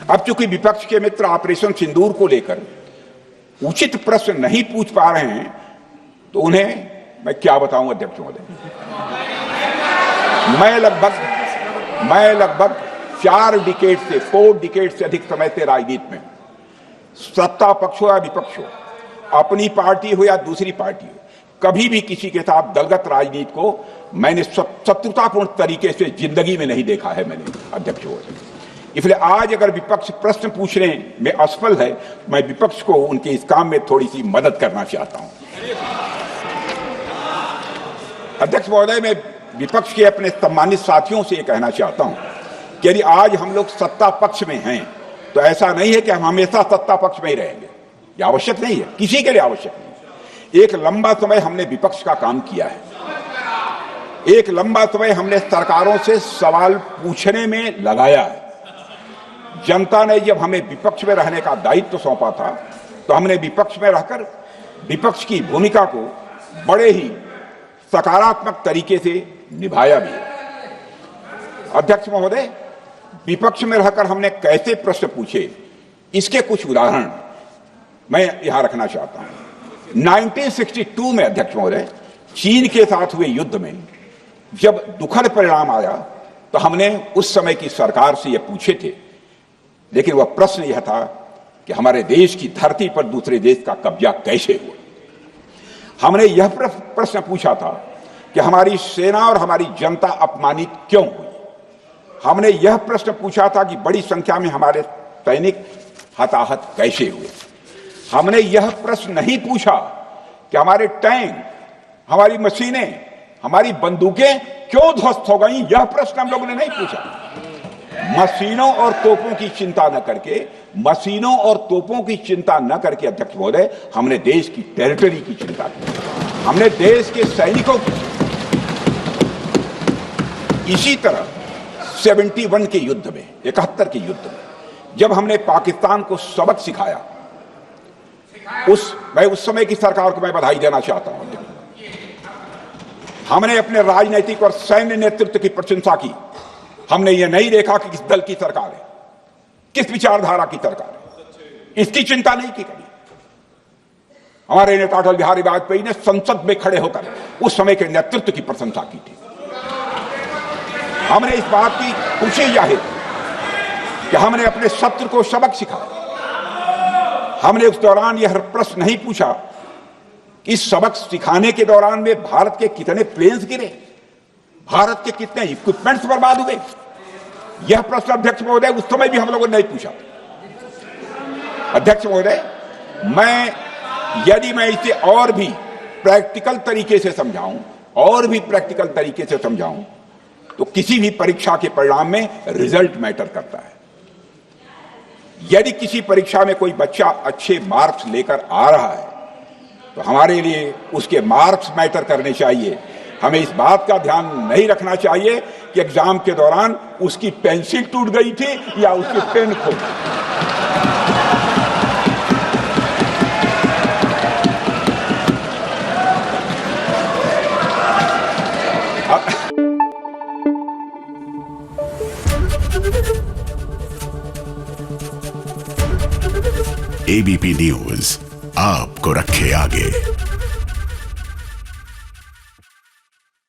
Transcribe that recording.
अब चूंकि विपक्ष के मित्र ऑपरेशन सिंदूर को लेकर उचित प्रश्न नहीं पूछ पा रहे हैं, तो उन्हें मैं क्या बताऊं अध्यक्ष महोदय। मैं लगभग 4 डिकेड से अधिक समय से राजनीति में, सत्ता पक्ष हो या विपक्ष हो, अपनी पार्टी हो या दूसरी पार्टी हो, कभी भी किसी के साथ दलगत राजनीति को मैंने शत्रुतापूर्ण तरीके से जिंदगी में नहीं देखा है मैंने अध्यक्ष महोदय। इसलिए आज अगर विपक्ष प्रश्न पूछने में असफल है, मैं विपक्ष को उनके इस काम में थोड़ी सी मदद करना चाहता हूं। अध्यक्ष महोदय, मैं विपक्ष के अपने सम्मानित साथियों से यह कहना चाहता हूं कि यदि आज हम लोग सत्ता पक्ष में हैं, तो ऐसा नहीं है कि हम हमेशा सत्ता पक्ष में ही रहेंगे। यह आवश्यक नहीं है, किसी के लिए आवश्यक नहीं है। एक लंबा समय हमने विपक्ष का काम किया है, एक लंबा समय हमने सरकारों से सवाल पूछने में लगाया है। जनता ने जब हमें विपक्ष में रहने का दायित्व सौंपा था, तो हमने विपक्ष में रहकर विपक्ष की भूमिका को बड़े ही सकारात्मक तरीके से निभाया भी है। अध्यक्ष महोदय, विपक्ष में रहकर हमने कैसे प्रश्न पूछे, इसके कुछ उदाहरण मैं यहां रखना चाहता हूं। 1962 में अध्यक्ष महोदय, चीन के साथ हुए युद्ध में जब दुखद परिणाम आया, तो हमने उस समय की सरकार से यह पूछे थे, लेकिन वह प्रश्न यह था कि हमारे देश की धरती पर दूसरे देश का कब्जा कैसे हुआ। हमने यह प्रश्न पूछा था कि हमारी सेना और हमारी जनता अपमानित क्यों हुई। हमने यह प्रश्न पूछा था कि बड़ी संख्या में हमारे सैनिक हताहत कैसे हुए। हमने यह प्रश्न नहीं पूछा कि हमारे टैंक, हमारी मशीनें, हमारी बंदूकें क्यों ध्वस्त हो गई। यह प्रश्न हम लोगों ने नहीं पूछा। मशीनों और तोपों की चिंता न करके, अध्यक्ष महोदय, हमने देश की टेरिटरी की चिंता की, हमने देश के सैनिकों की। इसी तरह 71 के युद्ध में, 71 के युद्ध में जब हमने पाकिस्तान को सबक सिखाया, मैं उस समय की सरकार को मैं बधाई देना चाहता हूं। हमने अपने राजनीतिक और सैन्य नेतृत्व की प्रशंसा की। हमने ये नहीं देखा कि किस दल की सरकार है, किस विचारधारा की सरकार है, इसकी चिंता नहीं की कभी। हमारे नेता अटल बिहारी वाजपेयी ने संसद में खड़े होकर उस समय के नेतृत्व की प्रशंसा की थी। हमने इस बात की खुशी जाहिर कि हमने अपने शत्रु को सबक सिखाया। हमने उस दौरान यह प्रश्न नहीं पूछा कि इस सबक सिखाने के दौरान में भारत के कितने प्लेन्स गिरे, भारत के कितने इक्विपमेंट्स बर्बाद हुए। यह प्रश्न अध्यक्ष महोदय उस समय भी हम लोगों ने नहीं पूछा। अध्यक्ष महोदय, यदि मैं इसे और भी प्रैक्टिकल तरीके से समझाऊं, तो किसी भी परीक्षा के परिणाम में रिजल्ट मैटर करता है। यदि किसी परीक्षा में कोई बच्चा अच्छे मार्क्स लेकर आ रहा है, तो हमारे लिए उसके मार्क्स मैटर करने चाहिए। हमें इस बात का ध्यान नहीं रखना चाहिए कि एग्जाम के दौरान उसकी पेंसिल टूट गई थी या उसकी पेन खो गई। एबीपी न्यूज आपको रखे आगे।